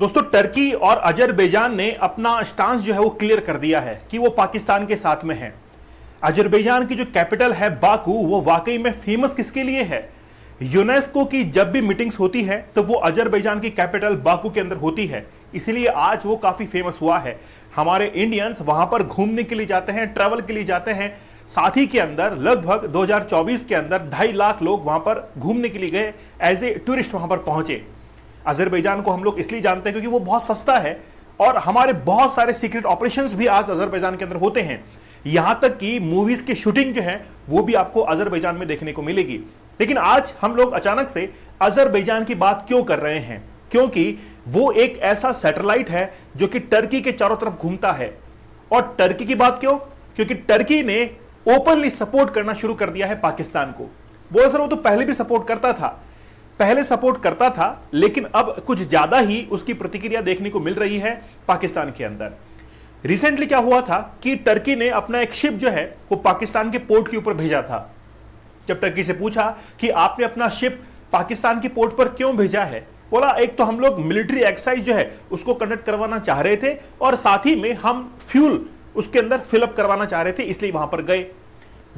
दोस्तों, टर्की और अजरबैजान ने अपना स्टांस जो है वो क्लियर कर दिया है कि वो पाकिस्तान के साथ में है। अजरबैजान की जो कैपिटल है बाकू, वो वाकई में फेमस किसके लिए है? यूनेस्को की जब भी मीटिंग्स होती है तो वो अजरबैजान की कैपिटल बाकू के अंदर होती है, इसलिए आज वो काफी फेमस हुआ है। हमारे इंडियंस वहां पर घूमने के लिए जाते हैं, ट्रैवल के लिए जाते हैं। साथ ही के अंदर लगभग 2024 के अंदर 2.5 लाख लोग वहां पर घूमने के लिए गए, एज ए टूरिस्ट वहां पर पहुंचे। अजरबैजान को हम लोग इसलिए जानते हैं क्योंकि वो बहुत सस्ता है और हमारे बहुत सारे सीक्रेट ऑपरेशंस भी आज अजरबैजान के अंदर होते हैं। यहां तक कि मूवीज की शूटिंग जो है वो भी आपको अजरबैजान में देखने को मिलेगी। लेकिन आज हम लोग अचानक से अजरबैजान की बात क्यों कर रहे हैं? क्योंकि वो एक ऐसा सैटेलाइट है जो कि टर्की के चारों तरफ घूमता है। और टर्की की बात क्यों? क्योंकि टर्की ने ओपनली सपोर्ट करना शुरू कर दिया है पाकिस्तान को। बोलो सर, वो तो पहले भी सपोर्ट करता था, लेकिन अब कुछ ज्यादा ही उसकी प्रतिक्रिया देखने को मिल रही है पाकिस्तान के अंदर। रिसेंटली क्या हुआ था कि टर्की ने अपना एक शिप जो है वो पाकिस्तान के पोर्ट के ऊपर भेजा था। जब टर्की से पूछा कि आपने अपना शिप पाकिस्तान के पोर्ट पर क्यों भेजा है, बोला एक तो हम लोग मिलिट्री एक्सरसाइज जो है उसको कंडक्ट करवाना चाह रहे थे और साथ ही में हम फ्यूल उसके अंदर फिलअप करवाना चाह रहे थे, इसलिए वहां पर गए।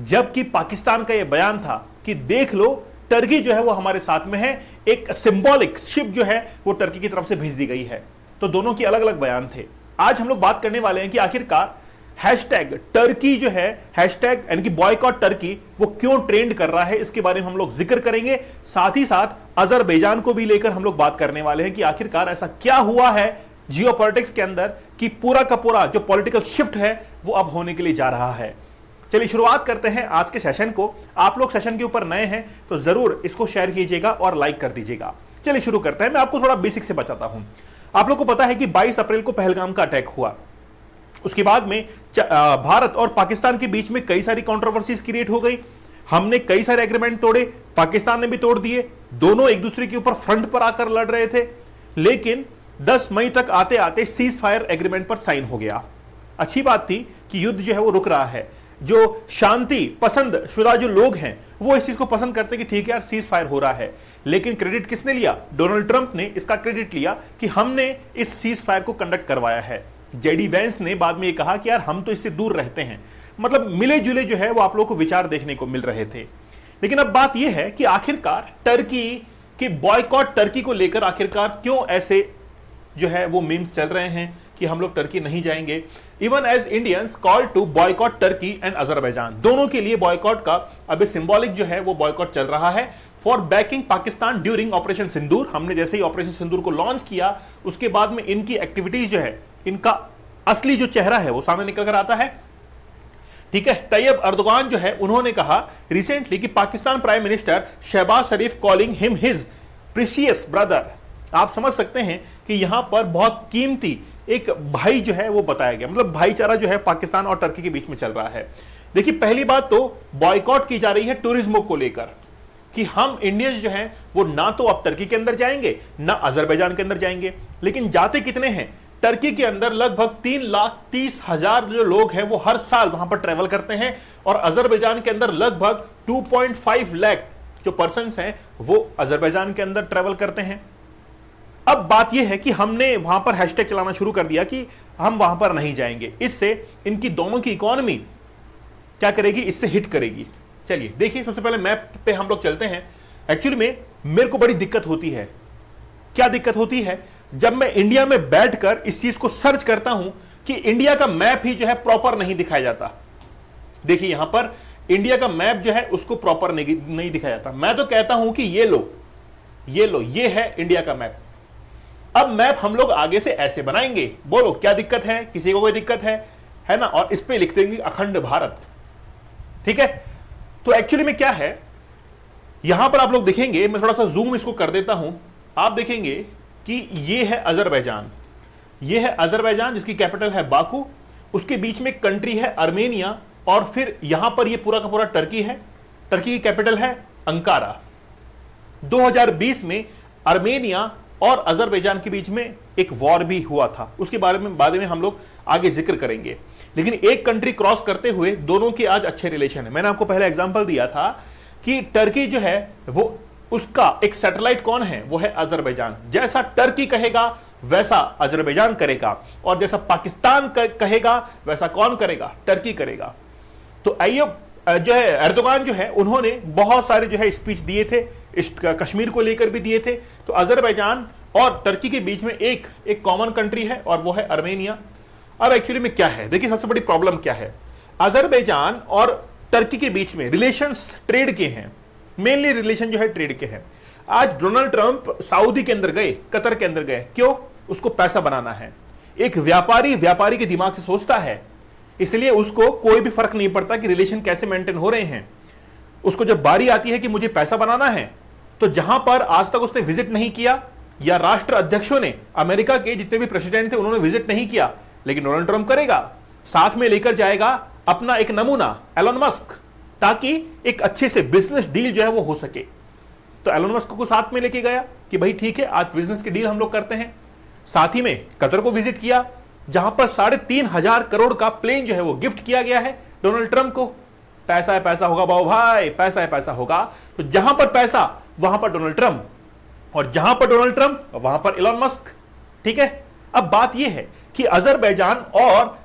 जबकि पाकिस्तान का यह बयान था कि देख लो, टर्की जो है वो हमारे साथ में है, एक सिंबॉलिक शिप जो है वो टर्की की तरफ से भेज दी गई है। तो दोनों के अलग अलग बयान थे। आज हम लोग बात करने वाले हैं कि आखिरकार हैशटैग टर्की जो है, हैशटैग यानी कि बॉयकॉट टर्की, वो क्यों ट्रेंड कर रहा है, इसके बारे में हम लोग जिक्र करेंगे। साथ ही साथ अजरबैजान को भी लेकर हम लोग बात करने वाले हैं कि आखिरकार ऐसा क्या हुआ है जियोपॉलिटिक्स के अंदर कि पूरा का पूरा जो पॉलिटिकल शिफ्ट है वो अब होने के लिए जा रहा है। चलिए शुरुआत करते हैं आज के सेशन को। आप लोग सेशन के ऊपर नए हैं तो जरूर इसको शेयर कीजिएगा और लाइक कर दीजिएगा। चलिए शुरू करते हैं। मैं आपको थोड़ा बेसिक से बताता हूं। आप लोग को पता है कि 22 अप्रैल को पहलगाम का अटैक हुआ। उसके बाद में भारत और पाकिस्तान के बीच में कई सारी कंट्रोवर्सीज क्रिएट हो गई। हमने कई सारे एग्रीमेंट तोड़े, पाकिस्तान ने भी तोड़ दिए। दोनों एक दूसरे के ऊपर फ्रंट पर आकर लड़ रहे थे, लेकिन 10 मई तक आते आते सीज फायर एग्रीमेंट पर साइन हो गया। अच्छी बात थी कि युद्ध जो है वो रुक रहा है। जो शांति पसंद शुदा जो लोग हैं वो इस चीज को पसंद करते हैं कि ठीक है यार, सीज फायर हो रहा है। लेकिन क्रेडिट किसने लिया? डोनाल्ड ट्रंप ने इसका क्रेडिट लिया कि हमने इस सीज फायर को कंडक्ट करवाया है। जेडी वेंस ने बाद में ये कहा कि यार हम तो इससे दूर रहते हैं। मतलब मिले जुले जो है वो आप लोगों को विचार देखने को मिल रहे थे। लेकिन अब बात यह है कि आखिरकार टर्की की बॉयकॉट टर्की को लेकर आखिरकार क्यों ऐसे जो है वो मीम्स चल रहे हैं कि हम लोग टर्की नहीं जाएंगे। Even as Indians call to boycott Turkey and Azerbaijan, दोनों के लिए बॉयकॉट का अभी सिंबॉलिक जो है वो बॉयकॉट चल रहा है for backing Pakistan during operation Sindoor. हमने जैसे ही ऑपरेशन सिंदूर को लॉन्च किया उसके बाद में इनकी एक्टिविटीज जो है, इनका असली जो चेहरा है वो सामने निकल कर आता है। ठीक है, तैयब अर्दोगान जो है उन्होंने कहा रिसेंटली कि Pakistan prime minister Shahbaz Sharif calling him his precious brother. आप समझ सकते हैं कि यहां पर बहुत कीमती एक भाई जो है वो बताया गया। मतलब भाईचारा जो है पाकिस्तान और टर्की के बीच में चल रहा है। देखिए, पहली बात तो बॉयकॉट की जा रही है टूरिज्म को लेकर कि हम इंडियंस जो हैं वो ना तो अब टर्की के अंदर जाएंगे ना अजरबैजान के अंदर जाएंगे। लेकिन जाते कितने हैं? टर्की के अंदर लगभग 3,30,000 जो लोग हैं वो हर साल वहां पर ट्रेवल करते हैं और अजरबैजान के अंदर लगभग 2.5 लाख जो पर्सन्स हैं वो अजरबैजान के अंदर ट्रेवल करते हैं। अब बात यह है कि हमने वहां पर हैशटैग चलाना शुरू कर दिया कि हम वहां पर नहीं जाएंगे। इससे इनकी दोनों की इकोनॉमी क्या करेगी? इससे हिट करेगी। चलिए देखिए, सबसे पहले मैप पे हम लोग चलते हैं। एक्चुअली में मेरे को बड़ी दिक्कत होती है। क्या दिक्कत होती है? जब मैं इंडिया में बैठकर इस चीज को सर्च करता हूं कि इंडिया का मैप ही जो है प्रॉपर नहीं दिखाया जाता। देखिए यहां पर इंडिया का मैप जो है उसको प्रॉपर नहीं दिखाया जाता। मैं तो कहता हूं कि ये लो, ये है इंडिया का मैप। अब मैप हम लोग आगे से ऐसे बनाएंगे। बोलो क्या दिक्कत है? किसी को कोई दिक्कत है ना? और इस पे लिख देंगे अखंड भारत। ठीक है, तो एक्चुअली में क्या है, यहां पर आप लोग देखेंगे, मैं थोड़ा सा जूम इसको कर देता हूं। आप देखेंगे कि ये है अजरबैजान, ये है अजरबैजान जिसकी कैपिटल है बाकू। उसके बीच में कंट्री है आर्मेनिया और फिर यहां पर ये पूरा का पूरा टर्की है। टर्की की कैपिटल है अंकारा। 2020 में आर्मेनिया और अजरबैजान के बीच में एक वॉर भी हुआ था, उसके बारे में बाद में हम लोग आगे जिक्र करेंगे। लेकिन एक कंट्री क्रॉस करते हुए दोनों के आज अच्छे रिलेशन है। मैंने आपको पहले एग्जांपल दिया था कि टर्की जो है वो उसका एक सैटेलाइट कौन है? वो है अजरबैजान। जैसा टर्की कहेगा वैसा अजरबैजान करेगा, और जैसा पाकिस्तान कहेगा वैसा कौन करेगा? टर्की करेगा। तो अय्यूब जो है, एर्दोगान जो है, उन्होंने बहुत सारे जो है स्पीच दिए थे, इस कश्मीर को लेकर भी दिए थे। तो अजरबैजान और टर्की के बीच में एक कॉमन कंट्री है और वो है अर्मेनिया। अब एक्चुअली में क्या है, देखिए सबसे बड़ी प्रॉब्लम क्या है, अजरबैजान और टर्की के बीच में रिलेशंस ट्रेड के हैं, मेनली रिलेशन जो है ट्रेड के हैं। आज डोनाल्ड ट्रंप सऊदी के अंदर गए, कतर के अंदर गए, क्यों? उसको पैसा बनाना है। एक व्यापारी के दिमाग से सोचता है, इसलिए उसको कोई भी फर्क नहीं पड़ता कि रिलेशन कैसे मेंटेन हो रहे हैं। उसको जब बारी आती है कि मुझे पैसा बनाना है, तो जहां पर आज तक उसने विजिट नहीं किया, या राष्ट्र अध्यक्षों ने, अमेरिका के जितने भी प्रेसिडेंट थे उन्होंने विजिट नहीं किया, लेकिन डोनाल्ड ट्रंप करेगा। साथ में लेकर जाएगा अपना एक नमूना एलन मस्क, ताकि एक अच्छे से बिजनेस डील जो है वो हो सके। तो एलन मस्क को साथ में लेके गया कि भाई ठीक है, आज बिजनेस की डील हम लोग करते हैं। साथ ही में कतर को विजिट किया, जहां पर 3,500 करोड़ का प्लेन जो है वो गिफ्ट किया गया है डोनाल्ड ट्रंप को। पैसा है पैसा होगा बाबू भाई, पैसा है पैसा होगा। तो जहां पर पैसा वहां पर डोनाल्ड ट्रंप, और जहां पर डोनाल्ड ट्रंप वहां पर एलन मस्क। ठीक है, अब बात यह है कि अजरबैजान और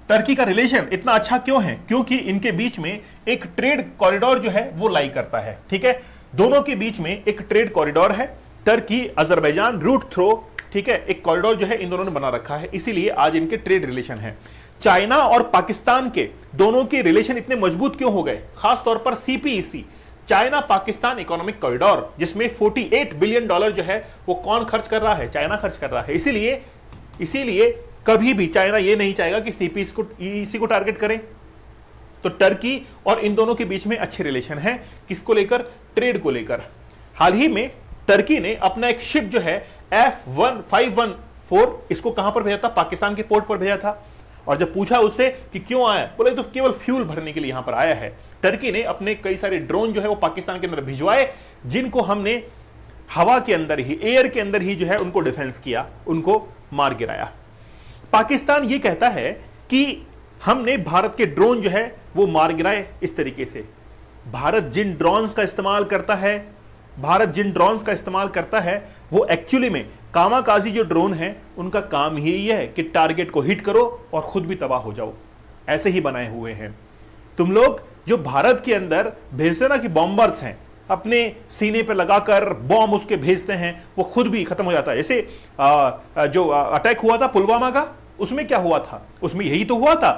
टर्की का रिलेशन इतना अच्छा क्यों है? क्योंकि इनके बीच में एक ट्रेड कॉरिडोर जो है वो लाई करता है। ठीक है, दोनों के बीच में एक ट्रेड कॉरिडोर है, टर्की अजरबैजान रूट थ्रो। ठीक है, एक कॉरिडोर जो है इन दोनों ने बना रखा है, इसीलिए आज इनके ट्रेड रिलेशन है। चाइना और पाकिस्तान के दोनों के रिलेशन इतने मजबूत क्यों हो गए? खासतौर पर CPEC, China Pakistan economic corridor, जिसमें $48 बिलियन जो है वो कौन खर्च कर रहा है? चाइना खर्च कर रहा है। इसीलिए कभी भी चाइना ये नहीं चाहेगा कि सीपीईसी को टारगेट करें। तो टर्की और इन दोनों के बीच में अच्छे रिलेशन है, किसको लेकर? ट्रेड को लेकर। हाल ही में टर्की ने अपना एक शिप जो है F1514, इसको कहां पर भेजा था? पाकिस्तान के पोर्ट पर भेजा था। और जब पूछा उससे कि क्यों आया, बोले तो केवल फ्यूल भरने के लिए यहां पर आया है। टर्की ने अपने कई सारे ड्रोन जो है वो पाकिस्तान के अंदर भिजवाए, जिनको हमने हवा के अंदर ही, एयर के अंदर ही जो है उनको डिफेंस किया, उनको मार गिराया। पाकिस्तान ये कहता है कि हमने भारत के ड्रोन जो है वो मार गिराए। इस तरीके से भारत जिन ड्रोन्स का इस्तेमाल करता है वो एक्चुअली में कामाकाजी जो ड्रोन है उनका काम ही ये है कि टारगेट को हिट करो और खुद भी तबाह हो जाओ। ऐसे ही बनाए हुए हैं। तुम लोग जो भारत के अंदर भेजते ना कि बॉम्बर्स हैं, अपने सीने पे लगाकर बॉम्ब उसके भेजते हैं, वो खुद भी खत्म हो जाता है। जैसे जो अटैक हुआ था पुलवामा का, उसमें क्या हुआ था? उसमें यही तो हुआ था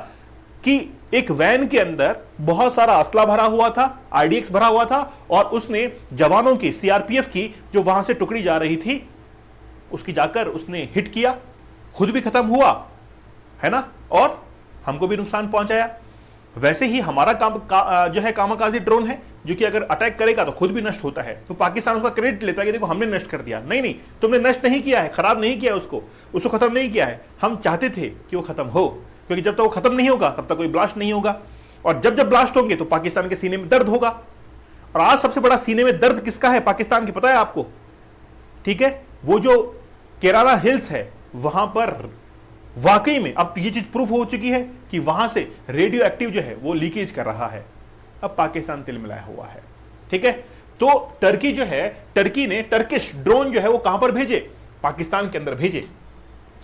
कि एक वैन के अंदर बहुत सारा असला भरा हुआ था, आईडीएक्स भरा हुआ था, और उसने जवानों की, सीआरपीएफ की जो वहां से टुकड़ी जा रही थी, उसकी जाकर उसने हिट किया, खुद भी खत्म हुआ है ना, और हमको भी नुकसान पहुंचाया। वैसे ही हमारा जो है कामाकाजी ड्रोन है, जो कि अगर अटैक करेगा तो खुद भी नष्ट होता है। तो पाकिस्तान उसका क्रेडिट लेता है कि देखो हमने नष्ट कर दिया। नहीं, तुमने नष्ट नहीं किया है, खराब नहीं किया उसको खत्म नहीं किया है। हम चाहते थे कि वो खत्म हो, क्योंकि जब तक वो खत्म नहीं होगा तब तक कोई ब्लास्ट नहीं होगा, और जब ब्लास्ट होंगे तो पाकिस्तान के सीने में दर्द होगा। और आज सबसे बड़ा सीने में दर्द किसका है पाकिस्तान की, पता है आपको? ठीक है, वो जो केराला हिल्स है, वहां पर वाकई में अब ये चीज प्रूफ हो चुकी है कि वहां से रेडियो एक्टिव जो है वो लीकेज कर रहा है। अब पाकिस्तान तिल मिलाया हुआ है। ठीक है, तो टर्की जो है, टर्की ने टर्किश ड्रोन जो है वो कहां पर भेजे? पाकिस्तान के अंदर भेजे।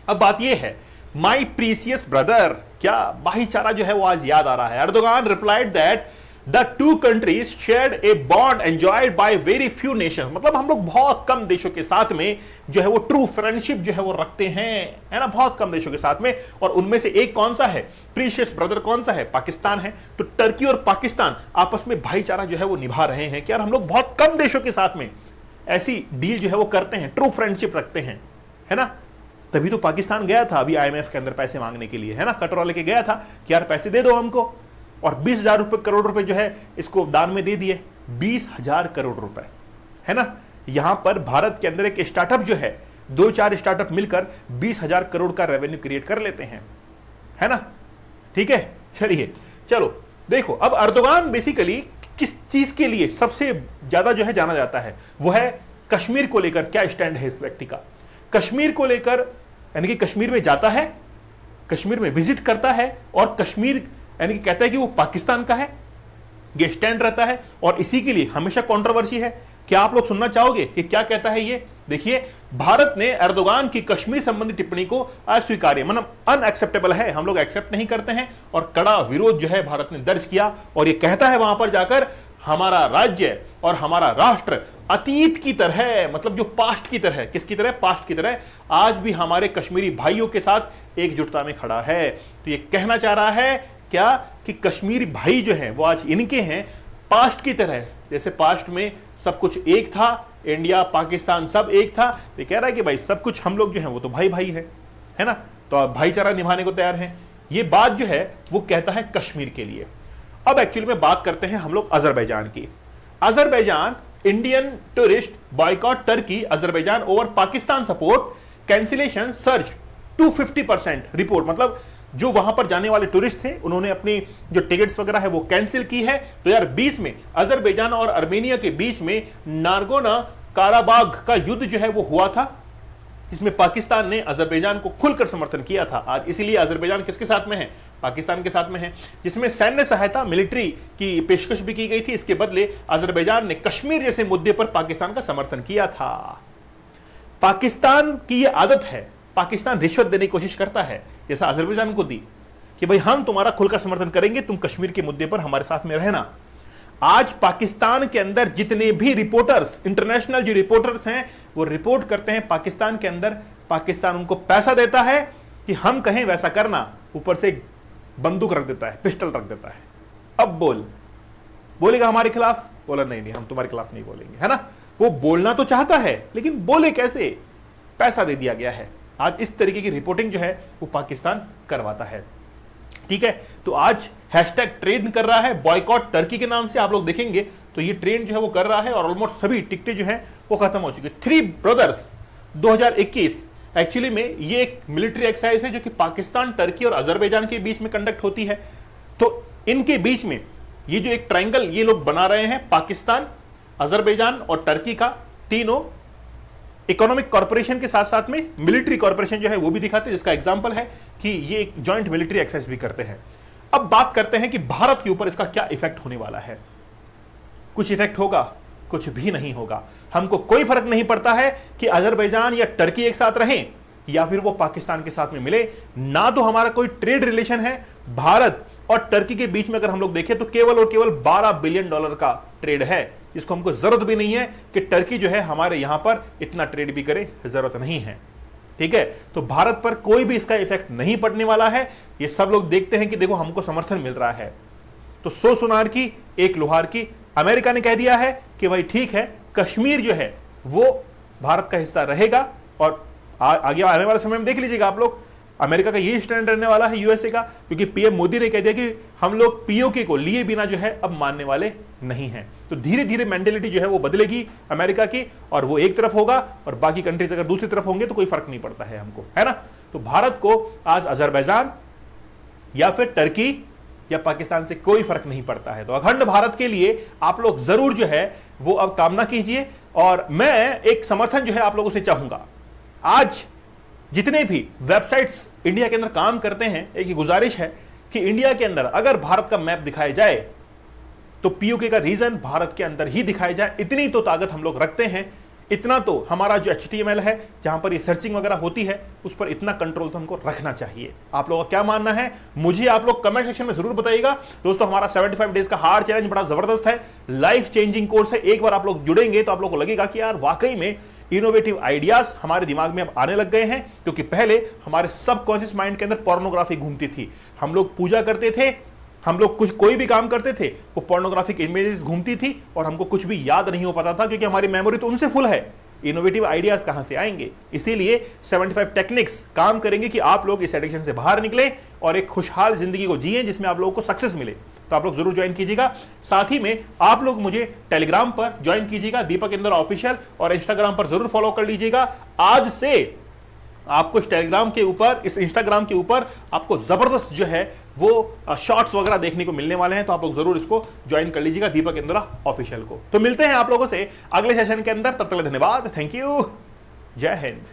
अब बात यह है, माई प्रीसियस ब्रदर, क्या भाईचारा जो है वो आज याद आ रहा है। Erdogan replied that the two countries shared a bond enjoyed by very few nations. मतलब हम लोग बहुत कम देशों के साथ में जो है वो ट्रू फ्रेंडशिप जो है वो रखते हैं, है ना, बहुत कम देशों के साथ में। और उनमें से एक कौन सा है? प्रीशियस ब्रदर कौन सा है? पाकिस्तान है। तो टर्की और पाकिस्तान आपस में भाईचारा जो है वो निभा रहे हैं कि यार हम लोग बहुत कम देशों के साथ में ऐसी डील जो है वो करते हैं, ट्रू फ्रेंडशिप रखते हैं, है ना। तभी तो पाकिस्तान गया था अभी आईएमएफ के अंदर पैसे मांगने के लिए, है ना, कटोरा लेके गया था कि यार पैसे दे दो हमको, और 20,000 करोड़ रुपए जो है इसको दान में दे दिए। 20,000 करोड़ रुपए, है ना। यहां पर भारत के अंदर एक स्टार्टअप जो है, 2-4 स्टार्टअप मिलकर 20,000 करोड़ का रेवेन्यू क्रिएट कर लेते हैं, है ना। ठीक है, चलो देखो, अब एर्दोगान बेसिकली किस चीज के लिए सबसे ज्यादा जो है जाना जाता है, वो है कश्मीर को लेकर क्या स्टैंड है इस व्यक्ति का। कश्मीर को लेकर, यानी कि कश्मीर में जाता है, कश्मीर में विजिट करता है, और कश्मीर यानी कि कहता है कि वो पाकिस्तान का है, ये स्टैंड रहता है। और इसी के लिए हमेशा कंट्रोवर्सी है। क्या आप लोग सुनना चाहोगे कि क्या कहता है ये? देखिए, भारत ने एर्दोगान की कश्मीर संबंधी टिप्पणी को अस्वीकार्य, मतलब अनएक्सेप्टेबल है, हम लोग एक्सेप्ट नहीं करते हैं, और कड़ा विरोध जो है भारत ने दर्ज किया। और ये कहता है वहां पर जाकर, हमारा राज्य और हमारा राष्ट्र अतीत की तरह, मतलब जो पास्ट की तरह, किसकी तरह? पास्ट की तरह आज भी हमारे कश्मीरी भाइयों के साथ एकजुटता में खड़ा है। तो ये कहना चाह रहा है क्या कि कश्मीरी भाई जो हैं वो आज इनके हैं, पास्ट की तरह। जैसे पास्ट में सब कुछ एक था, इंडिया पाकिस्तान सब एक था, ये कह रहा है कि भाई सब कुछ हम लोग जो हैं वो तो भाई भाई है ना, तो आप भाईचारा निभाने को तैयार हैं। ये बात जो है वो कहता है कश्मीर के लिए। अब एक्चुअली में बात करते हैं हम लोग अजरबैजान की। Azerbaijan Indian tourist boycott Turkey Azerbaijan over Pakistan support cancellation surge to 50% report, मतलब जो वहां पर जाने वाले टूरिस्ट थे उन्होंने अपनी जो टिकट्स वगैरह है वो कैंसिल की है। 2020 में अजरबैजान और आर्मेनिया के बीच में नारगोना काराबाग का युद्ध जो है वो हुआ था, जिसमें पाकिस्तान ने अजरबैजान को खुलकर समर्थन किया था। आज इसीलिए अजरबैजान किसके साथ में है? पाकिस्तान के साथ में है, जिसमें सैन्य सहायता मिलिट्री की पेशकश भी की गई थी। इसके बदले अजरबैजान ने कश्मीर जैसे मुद्दे पर पाकिस्तान का समर्थन किया था। पाकिस्तान की यह आदत है, पाकिस्तान रिश्वत देने की कोशिश करता है, जैसा अजरबैजान को दी कि भाई हम तुम्हारा खुलकर समर्थन करेंगे, तुम कश्मीर के मुद्दे पर हमारे साथ में रहना। आज पाकिस्तान के अंदर जितने भी रिपोर्टर्स, इंटरनेशनल जो रिपोर्टर्स हैं, वो रिपोर्ट करते हैं पाकिस्तान के अंदर, पाकिस्तान उनको पैसा देता है कि हम कहें वैसा करना, ऊपर से बंदूक रख देता है, पिस्टल रख देता है। अब बोलेगा हमारे खिलाफ? बोला नहीं हम तुम्हारे खिलाफ नहीं बोलेंगे, है ना। वो बोलना तो चाहता है लेकिन बोले कैसे? पैसा दे दिया गया है। आज इस तरीके की रिपोर्टिंग जो है वो पाकिस्तान करवाता है, ठीक है। तो आज हैशटैग ट्रेंड कर रहा है बॉयकॉट टर्की के नाम से, आप लोग देखेंगे तो ये ट्रेंड जो है वो कर रहा है, और ऑलमोस्ट सभी टिकटें जो है वो खत्म हो चुकी है। थ्री ब्रदर्स 2021 एक्चुअली में ये एक मिलिट्री एक्सरसाइज है जो कि पाकिस्तान, टर्की और अजरबैजान के बीच में कंडक्ट होती है। तो इनके बीच में ये जो एक ट्रायंगल ये लोग बना रहे हैं, पाकिस्तान, अजरबैजान और टर्की का, तीनों इकोनॉमिक कॉर्पोरेशन के साथ साथ में मिलिट्री कॉर्पोरेशन जो है वो भी दिखाते हैं, जिसका एग्जांपल है कि ये एक जॉइंट मिलिट्री एक्सरसाइज भी करते हैं। अब बात करते हैं कि भारत के ऊपर इसका क्या इफेक्ट होने वाला है। कुछ इफेक्ट होगा, कुछ भी नहीं होगा। हमको कोई फर्क नहीं पड़ता है कि अजरबैजान या टर्की एक साथ रहें या फिर वो पाकिस्तान के साथ में मिले, ना तो हमारा कोई ट्रेड रिलेशन है। भारत और टर्की के बीच में अगर हम लोग देखें तो केवल और केवल $12 बिलियन का ट्रेड है, जिसको हमको जरूरत भी नहीं है कि टर्की जो है हमारे यहां पर इतना ट्रेड भी करे, जरूरत नहीं है, ठीक है। तो भारत पर कोई भी इसका इफेक्ट नहीं पड़ने वाला है। ये सब लोग देखते हैं कि देखो हमको समर्थन मिल रहा है, तो 100 सुनार की एक लोहार की। अमेरिका ने कह दिया है कि भाई ठीक है, कश्मीर जो है वो भारत का हिस्सा रहेगा, और आगे आने वाले समय में देख लीजिएगा आप लोग, अमेरिका का ये स्टैंड रहने वाला है यूएसए का, क्योंकि पीएम मोदी ने कह दिया कि हम लोग पीओके को लिए बिना जो है अब मानने वाले नहीं हैं। तो धीरे धीरे मेंटेलिटी जो है वो बदलेगी अमेरिका की, और वो एक तरफ होगा और बाकी कंट्रीज अगर दूसरी तरफ होंगे तो कोई फर्क नहीं पड़ता है हमको, है ना। तो भारत को आज अजरबैजान या फिर टर्की या पाकिस्तान से कोई फर्क नहीं पड़ता है। तो अखंड भारत के लिए आप लोग जरूर जो है वो अब कामना कीजिए, और मैं एक समर्थन जो है आप लोगों से चाहूंगा। आज जितने भी वेबसाइट्स इंडिया के अंदर काम करते हैं, एक गुजारिश है कि इंडिया के अंदर अगर भारत का मैप दिखाया जाए तो पीओके का रीजन भारत के अंदर ही दिखाया जाए। इतनी तो ताकत हम लोग रखते हैं, इतना तो हमारा जो HTML है जहां पर ये सर्चिंग वगैरह होती है उस पर इतना कंट्रोल तो हमको रखना चाहिए। आप लोगों का क्या मानना है मुझे आप लोग कमेंट सेक्शन में जरूर बताइएगा। दोस्तों, हमारा 75 डेज का हार्ड चैलेंज बड़ा जबरदस्त है, लाइफ चेंजिंग कोर्स है। एक बार आप लोग जुड़ेंगे तो आप लोगों को लगेगा कि यार वाकई में इनोवेटिव आइडियाज हमारे दिमाग में अब आने लग गए हैं, क्योंकि पहले हमारे सबकॉन्शियस माइंड के अंदर पोर्नोग्राफी घूमती थी। हम लोग पूजा करते थे, हम लोग कुछ कोई भी काम करते थे, वो पोर्नोग्राफिक इमेजेस घूमती थी और हमको कुछ भी याद नहीं हो पाता था, क्योंकि हमारी मेमोरी तो उनसे फुल है। इनोवेटिव आइडियाज कहां से आएंगे? इसीलिए 75 टेक्निक्स काम करेंगे कि आप लोग इस एडिक्शन से बाहर निकले और एक खुशहाल जिंदगी को जिए जिसमें आप लोगों को सक्सेस मिले। तो आप लोग जरूर ज्वाइन कीजिएगा। साथ ही में आप लोग मुझे टेलीग्राम पर ज्वाइन कीजिएगा, दीपक इंदौर ऑफिशियल, और इंस्टाग्राम पर जरूर फॉलो कर लीजिएगा। आज से आपको इस टेलीग्राम के ऊपर, इस इंस्टाग्राम के ऊपर आपको जबरदस्त जो है वो शॉर्ट्स वगैरह देखने को मिलने वाले हैं, तो आप लोग जरूर इसको ज्वाइन कर लीजिएगा, दीपक इंदौर ऑफिशियल को। तो मिलते हैं आप लोगों से अगले सेशन के अंदर, तब तक धन्यवाद, थैंक यू, जय हिंद।